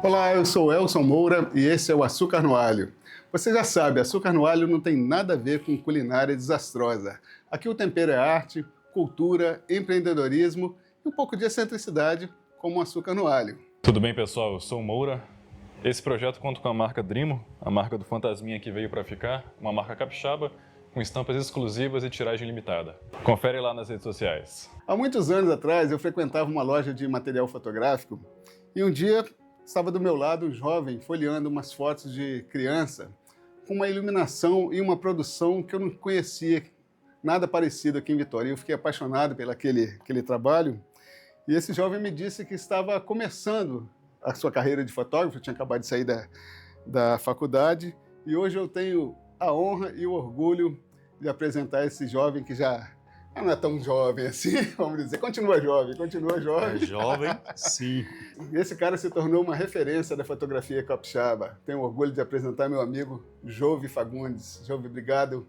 Olá, eu sou Elson Moura e esse é o Açúcar no Alho. Você já sabe, açúcar no alho não tem nada a ver com culinária desastrosa. Aqui o tempero é arte, cultura, empreendedorismo e um pouco de excentricidade, como o açúcar no alho. Tudo bem, pessoal? Eu sou o Moura. Esse projeto conta com a marca Drimo, a marca do fantasminha que veio para ficar, uma marca capixaba com estampas exclusivas e tiragem limitada. Confere lá nas redes sociais. Há muitos anos atrás, eu frequentava uma loja de material fotográfico e um dia estava do meu lado um jovem folheando umas fotos de criança com uma iluminação e uma produção que eu não conhecia nada parecido aqui em Vitória. Eu fiquei apaixonado pelo aquele trabalho e esse jovem me disse que estava começando a sua carreira de fotógrafo, eu tinha acabado de sair da faculdade e hoje eu tenho a honra e o orgulho de apresentar esse jovem que já não é tão jovem assim, vamos dizer, continua jovem. É jovem, sim. Esse cara se tornou uma referência da fotografia capixaba. Tenho orgulho de apresentar meu amigo Jove Fagundes. Jove, obrigado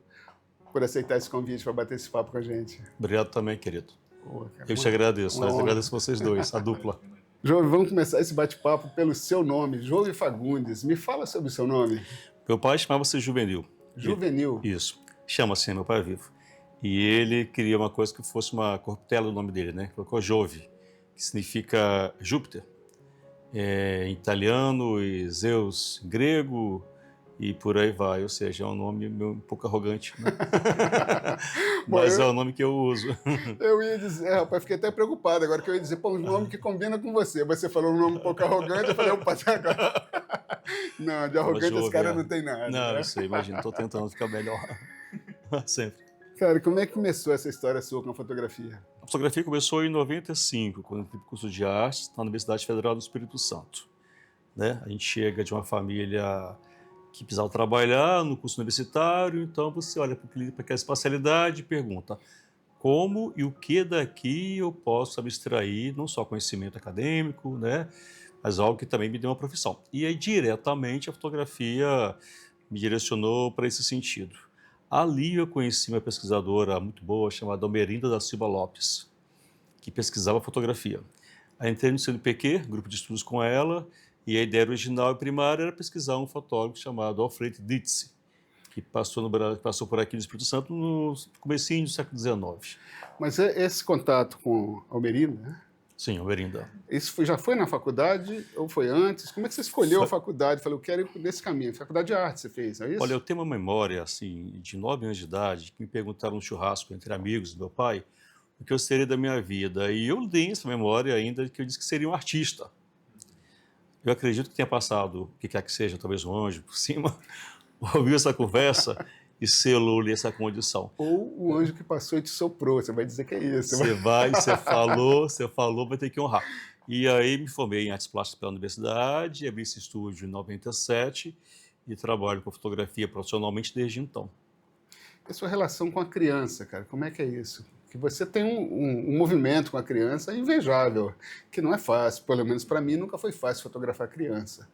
por aceitar esse convite para bater esse papo com a gente. Obrigado também, querido. Pô, cara, Eu te agradeço, uma mas honra. agradeço vocês dois, a dupla. Jove, vamos começar esse bate-papo pelo seu nome, Jove Fagundes. Me fala sobre o seu nome. Meu pai chamava-se Juvenil. Juvenil. Isso, chama-se, meu pai é vivo. E ele queria uma coisa que fosse uma corruptela do nome dele, né? Colocou Jove, que significa Júpiter, em italiano, e Zeus em grego, e por aí vai. Ou seja, é um nome um pouco arrogante, né? Bom, Mas é o nome que eu uso. Eu ia dizer, rapaz, fiquei até preocupado agora, que eu ia dizer, pô, um nome que combina com você. Você falou um nome um pouco arrogante, eu falei, opa, agora. Não, de arrogante esse cara não tem nada. Não, Né? eu sei, imagina, estou tentando ficar melhor. Sempre. Cara, como é que começou essa história sua com a fotografia? A fotografia começou em 95, quando eu fiz curso de artes na Universidade Federal do Espírito Santo. Né? A gente chega de uma família que precisava trabalhar no curso universitário, então você olha para aquela espacialidade e pergunta como e o que daqui eu posso abstrair, não só conhecimento acadêmico, né? Mas algo que também me deu uma profissão. E aí, diretamente, a fotografia me direcionou para esse sentido. Ali eu conheci uma pesquisadora muito boa, chamada Almerinda da Silva Lopes, que pesquisava fotografia. Aí entrei no CNPq, grupo de estudos com ela, e a ideia original e primária era pesquisar um fotógrafo chamado Alfred Dietz, que passou por aqui no Espírito Santo no comecinho do século XIX. Mas esse contato com Almerinda, né? Sim, Almerinda. Isso já foi na faculdade ou foi antes? Como é que você escolheu a faculdade? Falei, eu quero ir nesse caminho. Faculdade de arte você fez, é isso? Olha, eu tenho uma memória, assim, de 9 anos de idade, que me perguntaram no churrasco entre amigos do meu pai o que eu seria da minha vida. E eu tenho essa memória ainda, que eu disse que seria um artista. Eu acredito que tenha passado, o que quer que seja, talvez um anjo por cima, ouviu essa conversa e selou-lhe essa condição. Ou o anjo que passou e te soprou, você vai dizer que é isso. Você falou, vai ter que honrar. E aí me formei em artes plásticas pela universidade, abri esse estúdio em 97 e trabalho com fotografia profissionalmente desde então. E a sua relação com a criança, cara, como é que é isso? Que você tem um movimento com a criança invejável, que não é fácil, pelo menos para mim nunca foi fácil fotografar criança.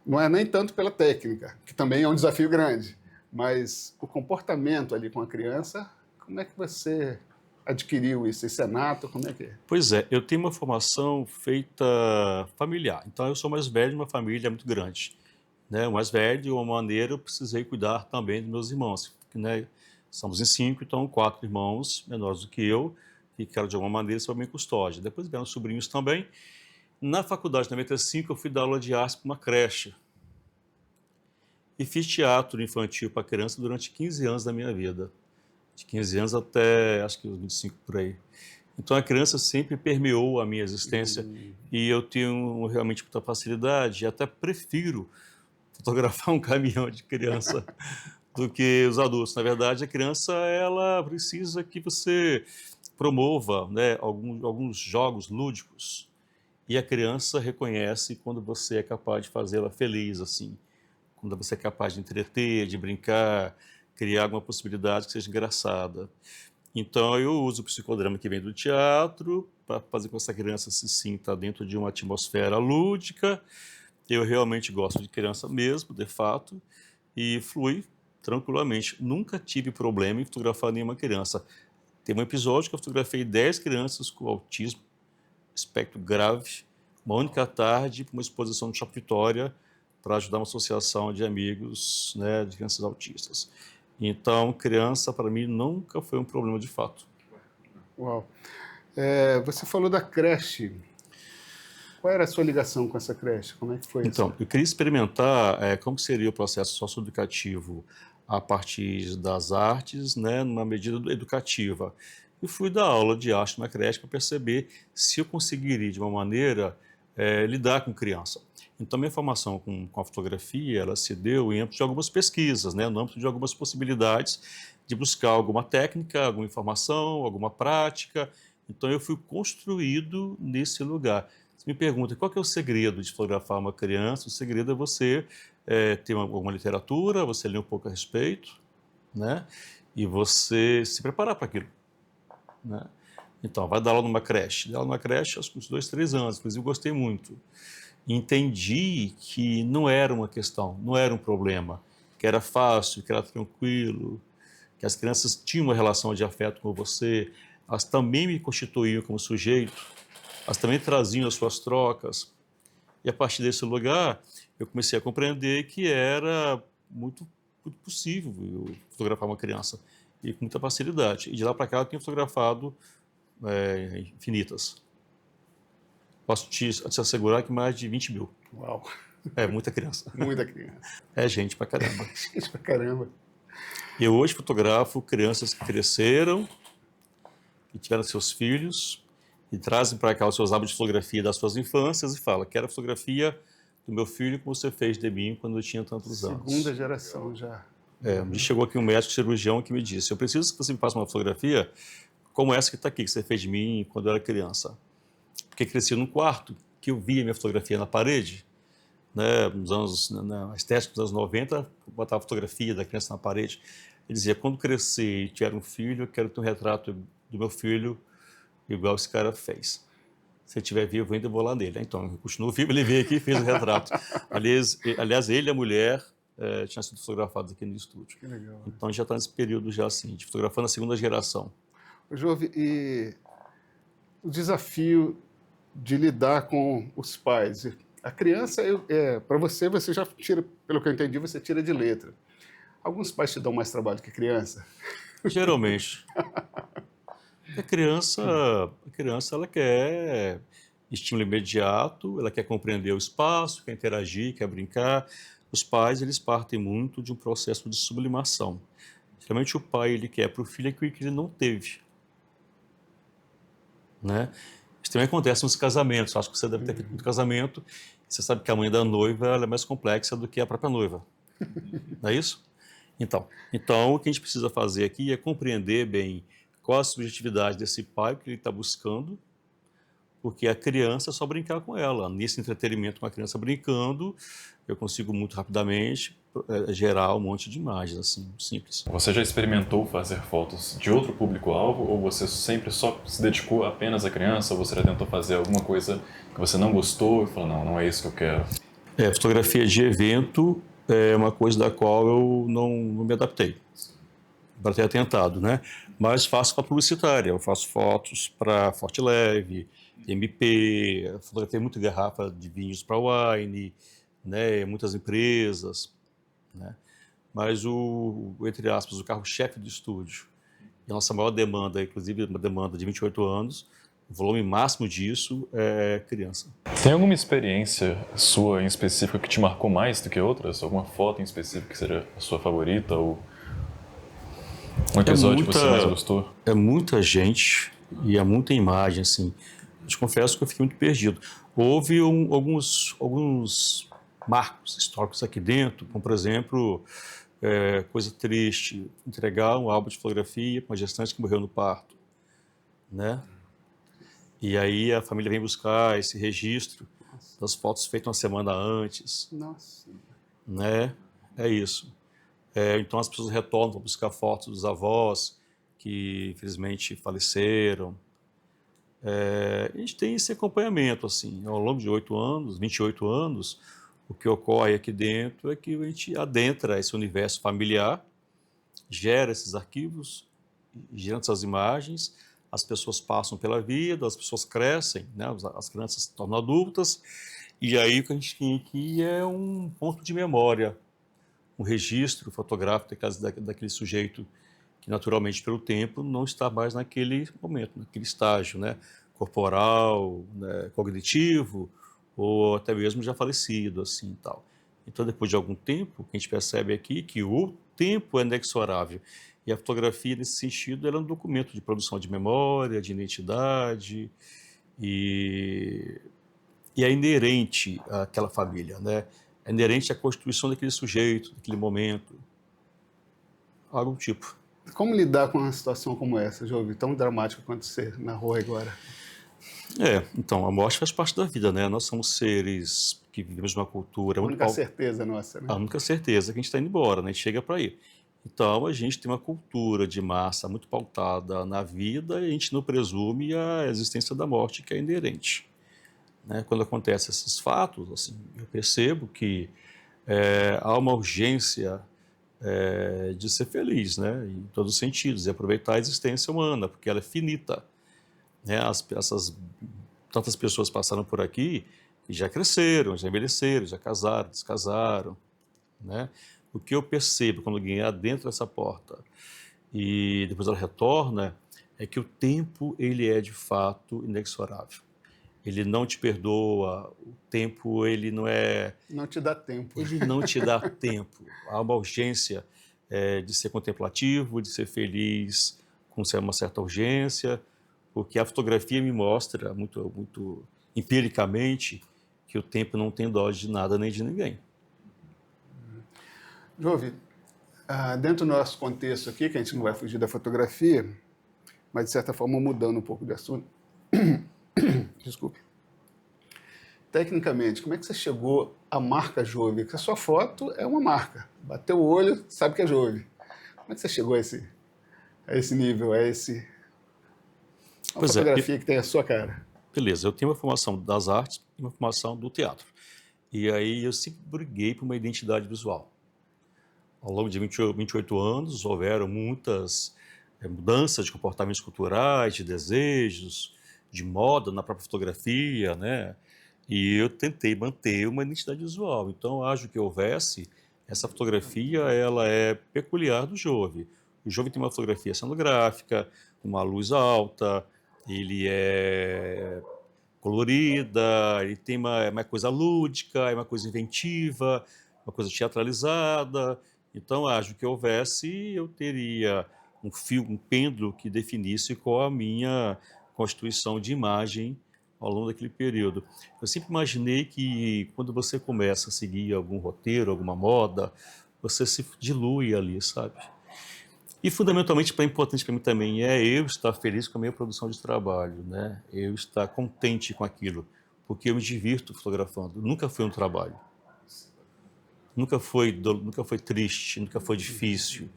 Não é nem tanto pela técnica, que também é um desafio grande, mas o comportamento ali com a criança, como é que você adquiriu isso? Esse é nato, como é que é? Pois é, eu tenho uma formação feita familiar, então eu sou mais velho de uma família muito grande. Né? O mais velho, de uma maneira, eu precisei cuidar também dos meus irmãos, né? Somos em 5, então 4 irmãos menores do que eu, que quero de alguma maneira ser minha custódia. Depois vieram sobrinhos também. Na faculdade, em 95, eu fui dar aula de arte para uma creche. E fiz teatro infantil para criança durante 15 anos da minha vida. De 15 anos até, acho que os 25 por aí. Então a criança sempre permeou a minha existência e eu tenho realmente muita facilidade e até prefiro fotografar um caminhão de criança do que os adultos. Na verdade, a criança ela precisa que você promova, né, alguns jogos lúdicos. E a criança reconhece quando você é capaz de fazê-la feliz, assim. Quando você é capaz de entreter, de brincar, criar alguma possibilidade que seja engraçada. Então, eu uso o psicodrama que vem do teatro para fazer com que essa criança se sinta dentro de uma atmosfera lúdica. Eu realmente gosto de criança mesmo, de fato, e flui tranquilamente. Nunca tive problema em fotografar nenhuma criança. Tem um episódio que eu fotografei 10 crianças com autismo, espectro grave, uma única tarde para uma exposição no Shopping Vitória para ajudar uma associação de amigos, né, de crianças autistas. Então, criança, para mim, nunca foi um problema de fato. Uau. Você falou da creche. Qual era a sua ligação com essa creche? Como é que foi Então, isso? eu queria experimentar como seria o processo socioeducativo a partir das artes, né, numa medida educativa. E fui dar aula de arte na creche para perceber se eu conseguiria, de uma maneira, lidar com criança. Então, minha formação com a fotografia, ela se deu em âmbito de algumas pesquisas, né, no âmbito de algumas possibilidades de buscar alguma técnica, alguma informação, alguma prática. Então, eu fui construído nesse lugar. Você me pergunta, qual que é o segredo de fotografar uma criança? O segredo é você ter alguma literatura, você ler um pouco a respeito, né? E você se preparar para aquilo, né? Então, vai dar aula numa creche. Dar aula numa creche aos 2, 3 anos, inclusive gostei muito. Entendi que não era uma questão, não era um problema, que era fácil, que era tranquilo, que as crianças tinham uma relação de afeto com você, elas também me constituíam como sujeito, elas também traziam as suas trocas. E a partir desse lugar, eu comecei a compreender que era muito possível eu fotografar uma criança, e com muita facilidade. E de lá para cá eu tenho fotografado infinitas. Posso te assegurar que mais de 20 mil. Uau, É muita criança. muita criança. É gente pra caramba. Gente pra caramba. Eu hoje fotografo crianças que cresceram, que tiveram seus filhos, e trazem para cá os seus hábitos de fotografia das suas infâncias e falam, quero a fotografia do meu filho como você fez de mim quando eu tinha tantos anos. Segunda geração já. Um dia chegou aqui um médico cirurgião que me disse, eu preciso que você me faça uma fotografia como essa que está aqui, que você fez de mim quando eu era criança. Porque cresci num quarto que eu via minha fotografia na parede, né, na estética dos anos 90, eu botava a fotografia da criança na parede. Ele dizia, quando crescer e tiver um filho, eu quero ter um retrato do meu filho igual esse cara fez. Se ele estiver vivo, eu ainda vou lá nele. Então, eu continuo vivo, ele veio aqui e fez o retrato. Aliás, ele e a mulher tinham sido fotografados aqui no estúdio. Que legal. Então, já está nesse período já assim, de fotografando a segunda geração. Jove, e o desafio de lidar com os pais. A criança, para você já tira, pelo que eu entendi, você tira de letra. Alguns pais te dão mais trabalho que a criança? Geralmente. A criança ela quer estímulo imediato, ela quer compreender o espaço, quer interagir, quer brincar. Os pais, eles partem muito de um processo de sublimação. Geralmente o pai, ele quer para o filho aquilo que ele não teve, né? Isso também acontece nos casamentos. Acho que você deve ter feito muito casamento. Você sabe que a mãe da noiva ela é mais complexa do que a própria noiva. Não é isso? Então, o que a gente precisa fazer aqui é compreender bem qual a subjetividade desse pai, o que ele está buscando, porque a criança é só brincar com ela. Nesse entretenimento com a criança brincando, eu consigo muito rapidamente gerar um monte de imagens, assim, simples. Você já experimentou fazer fotos de outro público-alvo ou você sempre só se dedicou apenas à criança ou você já tentou fazer alguma coisa que você não gostou e falou, não é isso que eu quero? Fotografia de evento é uma coisa da qual eu não me adaptei, para ter tentado, né? Mas faço para publicitária, eu faço fotos para Forte Leve, MP, fotografei muito garrafa de vinhos para wine, né? Muitas empresas, né? Mas entre aspas, o carro-chefe do estúdio, e a nossa maior demanda, inclusive uma demanda de 28 anos, o volume máximo disso é criança. Tem alguma experiência sua em específico que te marcou mais do que outras? Alguma foto em específico que seja a sua favorita ou um episódio que você mais gostou? É muita gente e é muita imagem, assim. Eu te confesso que eu fiquei muito perdido. Houve alguns marcos históricos aqui dentro, como, por exemplo, coisa triste, entregar um álbum de fotografia para uma gestante que morreu no parto, né? E aí a família vem buscar esse registro das fotos feitas uma semana antes. Nossa. Né? É isso. Então as pessoas retornam para buscar fotos dos avós que infelizmente faleceram. A gente tem esse acompanhamento assim, ao longo de 28 anos, o que ocorre aqui dentro é que a gente adentra esse universo familiar, gera esses arquivos, gera essas imagens, as pessoas passam pela vida, as pessoas crescem, né? As crianças se tornam adultas, e aí o que a gente tem aqui é um ponto de memória, um registro fotográfico daquele sujeito que naturalmente pelo tempo não está mais naquele momento, naquele estágio, né? Corporal, né? Cognitivo, ou até mesmo já falecido, assim, tal. Então, depois de algum tempo, a gente percebe aqui que o tempo é inexorável. E a fotografia, nesse sentido, ela é um documento de produção de memória, de identidade, e, e é inerente àquela família, né? É inerente à constituição daquele sujeito, daquele momento, algo do tipo. Como lidar com uma situação como essa, Jovem, tão dramática quanto você narrou agora? Então, a morte faz parte da vida, né? Nós somos seres que vivemos numa cultura A muito única certeza nossa, né? A única certeza é que a gente está indo embora, né? A gente chega para ir. Então, a gente tem uma cultura de massa muito pautada na vida e a gente não presume a existência da morte, que é inerente, né? Quando acontecem esses fatos, assim, eu percebo que há uma urgência de ser feliz, né? Em todos os sentidos, e aproveitar a existência humana, porque ela é finita, né? Tantas pessoas passaram por aqui e já cresceram, já envelheceram, já casaram, descasaram, né? O que eu percebo quando alguém adentra essa porta e depois ela retorna é que o tempo ele é de fato inexorável. Ele não te perdoa, o tempo ele não é, Não te dá tempo. ele não te dá tempo. Há uma urgência de ser contemplativo, de ser feliz com uma certa urgência, porque a fotografia me mostra muito empiricamente que o tempo não tem dó de nada nem de ninguém. Jovem, dentro do nosso contexto aqui, que a gente não vai fugir da fotografia, mas de certa forma mudando um pouco de assunto. Desculpe. Tecnicamente, como é que você chegou à marca Jovem? Porque a sua foto é uma marca. Bateu o olho, sabe que é Jovem. Como é que você chegou a esse nível, uma fotografia que tem a sua cara? Beleza, eu tenho uma formação das artes e uma formação do teatro. E aí eu sempre briguei por uma identidade visual. Ao longo de 28 anos, houveram muitas mudanças de comportamentos culturais, de desejos, de moda na própria fotografia, né? E eu tentei manter uma identidade visual. Então, eu acho que houvesse, essa fotografia, ela é peculiar do Jove. O Jove tem uma fotografia cenográfica, uma luz alta, ele é colorida, ele tem uma coisa lúdica, é uma coisa inventiva, uma coisa teatralizada. Então, acho que houvesse, eu teria um fio, um pêndulo que definisse qual a minha constituição de imagem ao longo daquele período. Eu sempre imaginei que quando você começa a seguir algum roteiro, alguma moda, você se dilui ali, sabe? E fundamentalmente, importante para mim também é eu estar feliz com a minha produção de trabalho, né? Eu estar contente com aquilo, porque eu me divirto fotografando. Nunca foi um trabalho. Nunca foi triste, nunca foi difícil.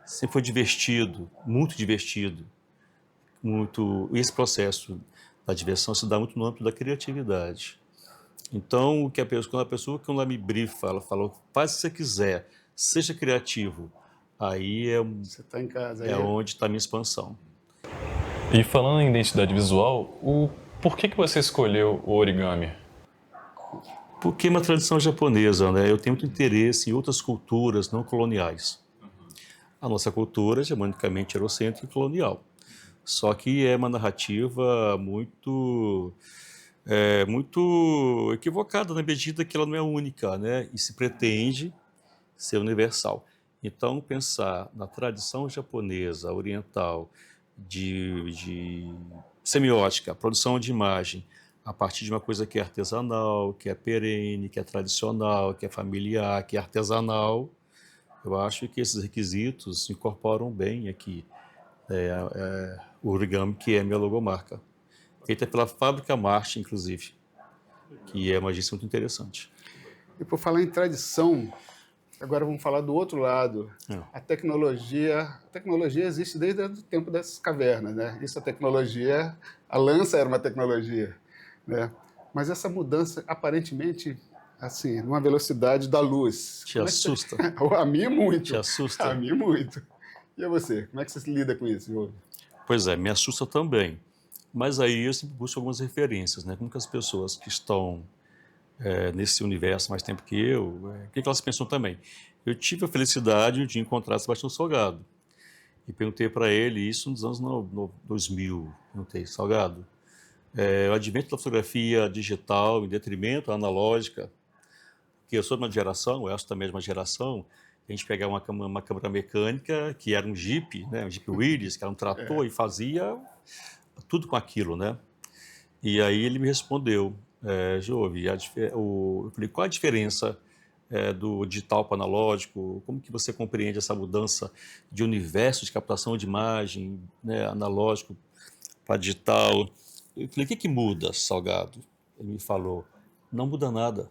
Sempre foi divertido, muito divertido. E esse processo da diversão se dá muito no âmbito da criatividade. Então, quando ela me brifa, ela fala, faz o que você quiser, seja criativo. Aí Você está em casa. onde está a minha expansão. E falando em identidade visual, por que você escolheu o origami? Porque é uma tradição japonesa, né? Eu tenho muito interesse em outras culturas não coloniais. A nossa cultura é germanicamente eurocêntrica e colonial. Só que é uma narrativa muito equivocada na medida que ela não é única, né? E se pretende ser universal. Então, pensar na tradição japonesa, oriental, de semiótica, produção de imagem, a partir de uma coisa que é artesanal, que é perene, que é tradicional, que é familiar, que é artesanal, eu acho que esses requisitos incorporam bem aqui o origami, que é a minha logomarca. Feita pela Fábrica Marte, inclusive, que é uma agência muito interessante. E por falar em tradição, agora vamos falar do outro lado. A tecnologia existe desde o tempo das cavernas, né? Isso, a lança era uma tecnologia, né? Mas essa mudança, aparentemente, assim, numa velocidade da luz. Te assusta? A mim muito. Te assusta? A mim muito. E a você? Como é que você lida com isso, Jovem? Pois é, me assusta também. Mas aí eu sempre busco algumas referências, né? Como que as pessoas que estão nesse universo há mais tempo que eu, o que que elas pensam também? Eu tive a felicidade de encontrar Sebastião Salgado e perguntei para ele isso nos anos 2000. Perguntei, Salgado, o advento da fotografia digital em detrimento da analógica, que eu sou de uma geração, o Elcio também é de uma geração, a gente pegava uma câmera mecânica que era um Jeep, né, um Jeep Willys, que era um trator e fazia tudo com aquilo, né? E aí ele me respondeu, Jove, eu falei, qual a diferença do digital para o analógico? Como que você compreende essa mudança de universo de captação de imagem, né, analógico para digital? Eu falei, o que que muda, Salgado? Ele me falou, não muda nada,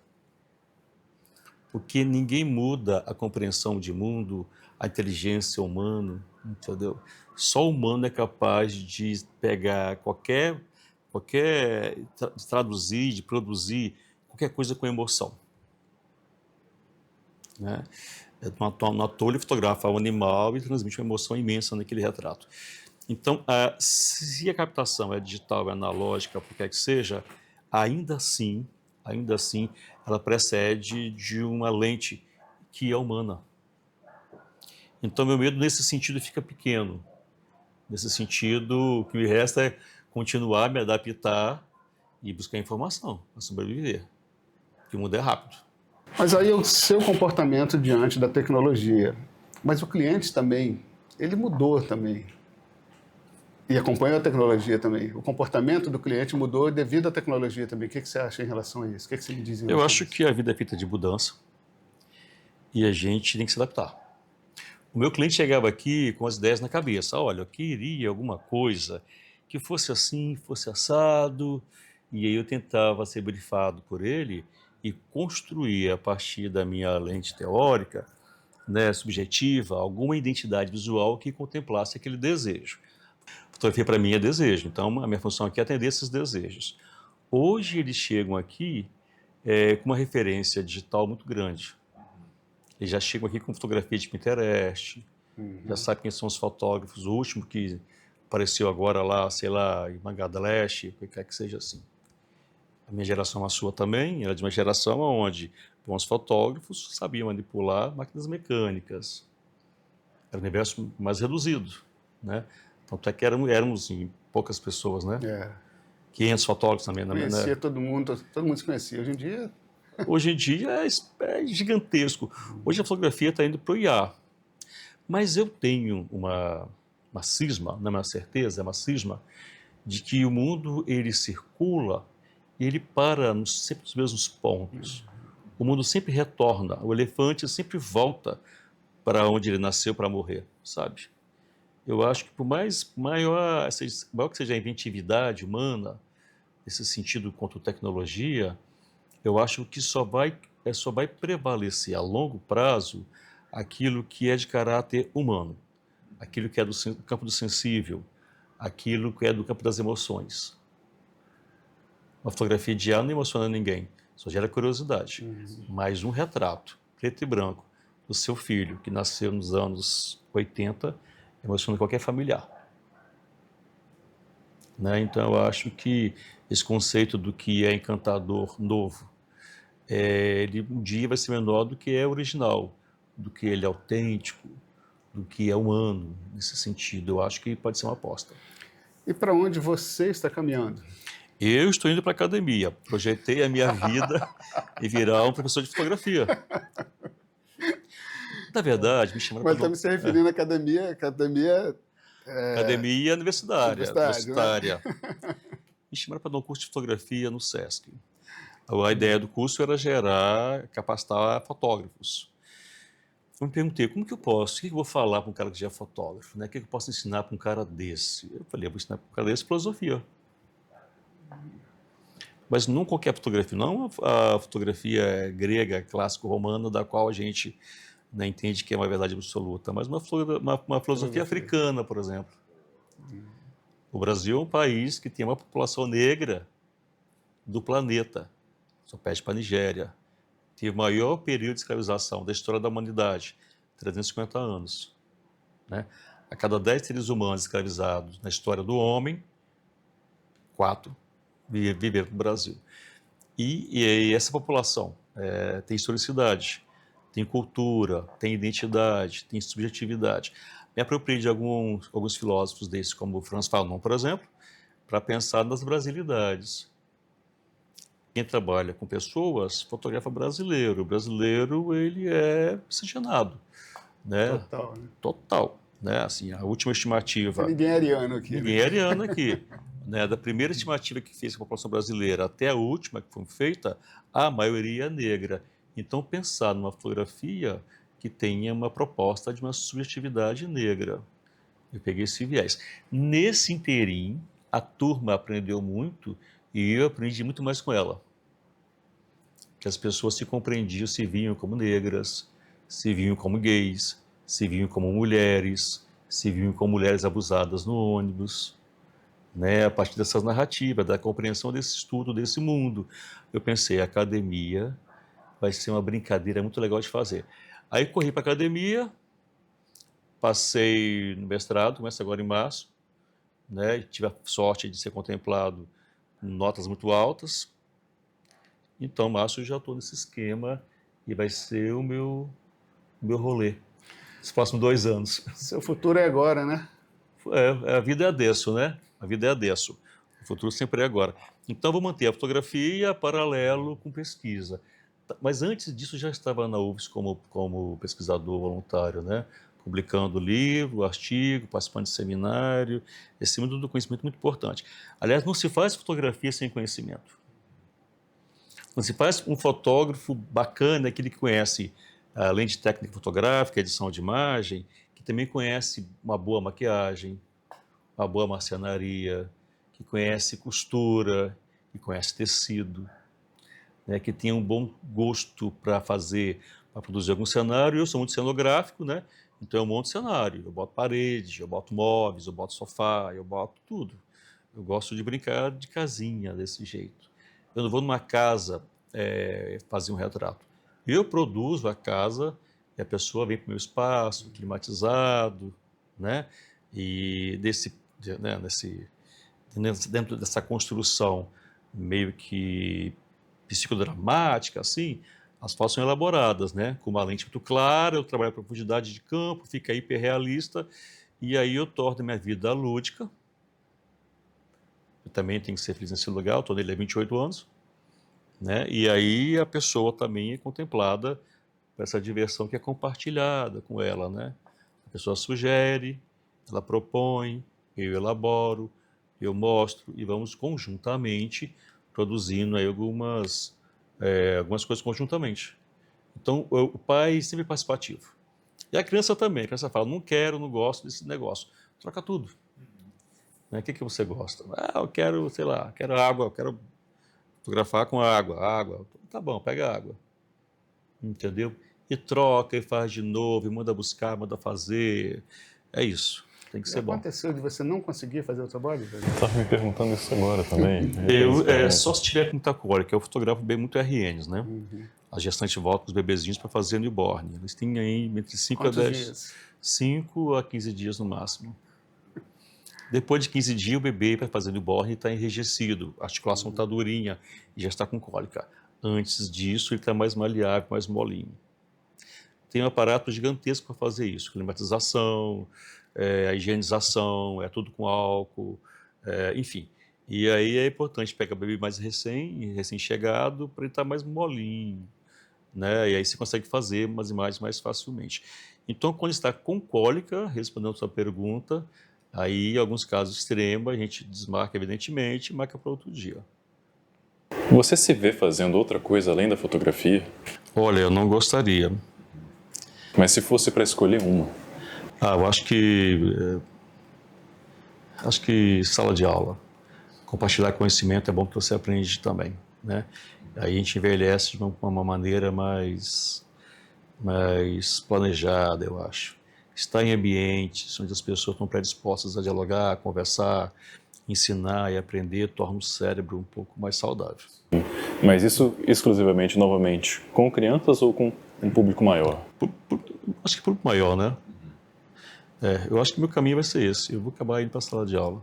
porque ninguém muda a compreensão de mundo, a inteligência humana, entendeu? Só o humano é capaz de pegar de traduzir, de produzir qualquer coisa com emoção, né? Um ator ele fotografa um animal e transmite uma emoção imensa naquele retrato. Então, se a captação é digital, é analógica, por que seja, ainda assim, ela precede de uma lente que é humana. Então, meu medo nesse sentido fica pequeno. Nesse sentido, o que me resta é continuar a me adaptar e buscar informação para sobreviver. Porque o mundo é rápido. Mas aí é o seu comportamento diante da tecnologia. Mas o cliente também, ele mudou também. E acompanhou a tecnologia também. O comportamento do cliente mudou devido à tecnologia também. O que você acha em relação a isso? O que você me diz em Eu relação a acho isso? que a vida é feita de mudança e a gente tem que se adaptar. O meu cliente chegava aqui com as ideias na cabeça. Olha, eu queria alguma coisa que fosse assim, fosse assado. E aí eu tentava ser brifado por ele e construir a partir da minha lente teórica, né, subjetiva, alguma identidade visual que contemplasse aquele desejo. Fotografia para mim é desejo, então a minha função aqui é atender esses desejos. Hoje eles chegam aqui com uma referência digital muito grande. Eles já chegam aqui com fotografia de Pinterest, já sabem quem são os fotógrafos. O último que apareceu agora lá, sei lá, em Bangladesh, o que quer que seja assim. A minha geração, a sua também, era de uma geração onde bons fotógrafos sabiam manipular máquinas mecânicas. Era um universo mais reduzido, né? Tanto é que éramos em poucas pessoas, né? É, 500 fotógrafos também, né? conhecia todo mundo se conhecia. Hoje em dia, Hoje em dia é gigantesco. Hoje a fotografia está indo para o IA. Mas eu tenho uma cisma, não é uma certeza, é uma cisma, de que o mundo ele circula e ele para sempre nos mesmos pontos. O mundo sempre retorna, o elefante sempre volta para onde ele nasceu para morrer, sabe? Eu acho que por mais maior que seja a inventividade humana, nesse sentido quanto tecnologia, eu acho que só vai prevalecer a longo prazo aquilo que é de caráter humano, aquilo que é do campo do sensível, aquilo que é do campo das emoções. Uma fotografia de ar não emociona ninguém, só gera curiosidade. Mas um retrato, preto e branco, do seu filho, que nasceu nos anos 80, emociona qualquer familiar. Né? Então, eu acho que esse conceito do que é encantador novo, ele um dia vai ser menor do que é original, do que ele é autêntico, do que é humano, nesse sentido. Eu acho que pode ser uma aposta. e para onde você está caminhando? Eu estou indo para a academia, projetei a minha vida em virar um professor de fotografia. Na verdade, me chamaram Mas para estamos se referindo à academia academia universitária, universidade, né? Me chamaram para dar um curso de fotografia no SESC. A ideia do curso era capacitar fotógrafos. Eu me perguntei, como que eu posso, o que eu vou falar para um cara que já é fotógrafo, né? O que eu posso ensinar para um cara desse? Eu falei, eu vou ensinar para um cara desse filosofia. Mas não qualquer fotografia, não a fotografia grega, clássico-romana, da qual a gente, né, entende que é uma verdade absoluta, mas uma filosofia africana, por exemplo. O Brasil é um país que tem uma população negra do planeta, só perde para a Nigéria. Teve o maior período de escravização da história da humanidade, 350 anos. Né? A cada 10 seres humanos escravizados na história do homem, 4 viveram no Brasil. E essa população tem historicidade, tem cultura, tem identidade, tem subjetividade. Me apropriei de alguns filósofos desses, como Franz Fanon, por exemplo, para pensar nas brasilidades. Quem trabalha com pessoas fotografa brasileiro. O brasileiro, ele é miscigenado, né? Total, né? Total, né? Assim, a última estimativa... Ninguém é ariano aqui. Ninguém é ariano aqui. Né? Da primeira estimativa que fez a população brasileira até a última que foi feita, a maioria é negra. Então, pensar numa fotografia que tenha uma proposta de uma subjetividade negra. Eu peguei esse viés. Nesse interim, a turma aprendeu muito e eu aprendi muito mais com ela. Que as pessoas se compreendiam, se viam como negras, se viam como gays, se viam como mulheres, se viam como mulheres abusadas no ônibus. Né? A partir dessas narrativas, da compreensão desse estudo, desse mundo. Eu pensei, a academia vai ser uma brincadeira muito legal de fazer. Aí corri para a academia, passei no mestrado, começa agora em março, né? Tive a sorte de ser contemplado com notas muito altas. Então, em março eu já estou nesse esquema e vai ser o meu rolê, nos próximos 2 anos. Seu futuro é agora, né? A vida é adesso, né? A vida é adesso. O futuro sempre é agora. Então, vou manter a fotografia paralelo com pesquisa. Mas antes disso, já estava na UFSC como pesquisador voluntário, né? Publicando livro, artigo, participando de seminário. Esse mundo do conhecimento é muito importante. Aliás, não se faz fotografia sem conhecimento. Não se faz um fotógrafo bacana, aquele que conhece, além de técnica fotográfica, edição de imagem, que também conhece uma boa maquiagem, uma boa marcenaria, que conhece costura, que conhece tecido, né, que tem um bom gosto para produzir algum cenário. Eu sou muito cenográfico, né? Então eu monto cenário, eu boto parede, eu boto móveis, eu boto sofá, eu boto tudo. Eu gosto de brincar de casinha desse jeito. Eu não vou numa casa fazer um retrato. Eu produzo a casa e a pessoa vem para o meu espaço, climatizado, né? E dentro dessa construção meio que psicodramática, assim, as fotos são elaboradas, né? Com uma lente muito clara, eu trabalho a profundidade de campo, fica hiperrealista, e aí eu torno a minha vida lúdica. Eu também tenho que ser feliz nesse lugar, eu estou nele há 28 anos, né? E aí a pessoa também é contemplada por essa diversão que é compartilhada com ela, né? A pessoa sugere, ela propõe, eu elaboro, eu mostro e vamos conjuntamente produzindo aí algumas coisas conjuntamente. Então, o pai sempre é participativo. E a criança também. A criança fala, não quero, não gosto desse negócio. Troca tudo. Né? O que você gosta? Eu quero, sei lá, quero água, eu quero fotografar com água. Tá bom, pega água. Entendeu? E troca, e faz de novo, e manda buscar, manda fazer. É isso. Tem que ser bom. Aconteceu de você não conseguir fazer o trabalho? Eu estava me perguntando isso agora também. Só se tiver com muita cólica. Eu fotografo bem muito RNs, né? Uhum. A gestante volta com os bebezinhos para fazer newborn. Eles têm aí entre 5 a Quantos 10... dias? 5 a 15 dias no máximo. Depois de 15 dias, o bebê para fazer newborn está enrijecido. A articulação está durinha e já está com cólica. Antes disso, ele está mais maleável, mais molinho. Tem um aparato gigantesco para fazer isso. Climatização, a higienização, é tudo com álcool, enfim. E aí é importante pegar o bebê mais recém-chegado para ele estar mais molinho, né? E aí você consegue fazer umas imagens mais facilmente. Então, quando está com cólica, respondendo a sua pergunta, aí em alguns casos extremos a gente desmarca evidentemente e marca para outro dia. Você se vê fazendo outra coisa além da fotografia? Olha, eu não gostaria. Mas se fosse para escolher uma? Eu acho que sala de aula. Compartilhar conhecimento é bom que você aprende também, né? Aí a gente envelhece de uma maneira mais planejada, eu acho. Estar em ambientes onde as pessoas estão predispostas a dialogar, a conversar, ensinar e aprender torna o cérebro um pouco mais saudável. Mas isso exclusivamente, novamente, com crianças ou com um público maior? Acho que público maior, né? Eu acho que meu caminho vai ser esse. Eu vou acabar indo para a sala de aula.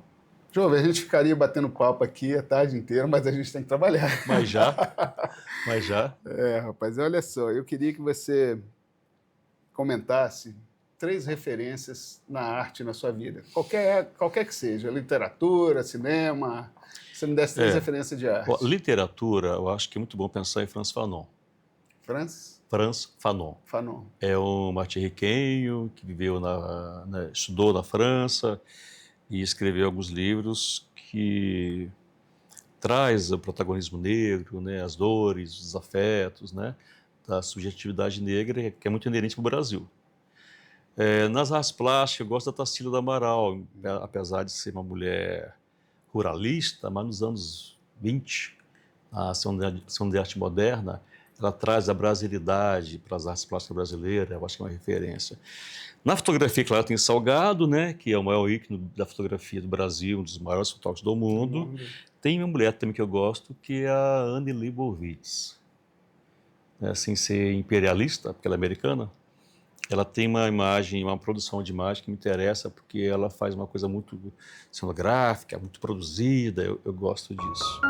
Jovem, a gente ficaria batendo papo aqui a tarde inteira, mas a gente tem que trabalhar. Mas já, mas já. Rapaz, olha só, eu queria que você comentasse 3 referências na arte na sua vida. Qualquer que seja, literatura, cinema. Você me desse 3 referências de arte. Literatura, eu acho que é muito bom pensar em Frantz Fanon. Frantz Fanon. Fanon. É um martirriquenho que viveu estudou na França e escreveu alguns livros que traz o protagonismo negro, né, as dores, os afetos, né, da subjetividade negra, que é muito inerente ao Brasil. Nas artes plásticas, eu gosto da Tarsila do Amaral, apesar de ser uma mulher ruralista, mas nos anos 20, a ação de arte moderna, ela traz a brasilidade para as artes plásticas brasileiras, eu acho que é uma referência. Na fotografia, claro, tem Salgado, né, que é o maior ícone da fotografia do Brasil, um dos maiores fotógrafos do mundo. Tem uma mulher também que eu gosto, que é a Annie Leibovitz. Sem ser imperialista, porque ela é americana, ela tem uma imagem, uma produção de imagem que me interessa, porque ela faz uma coisa muito cenográfica, muito produzida, eu gosto disso.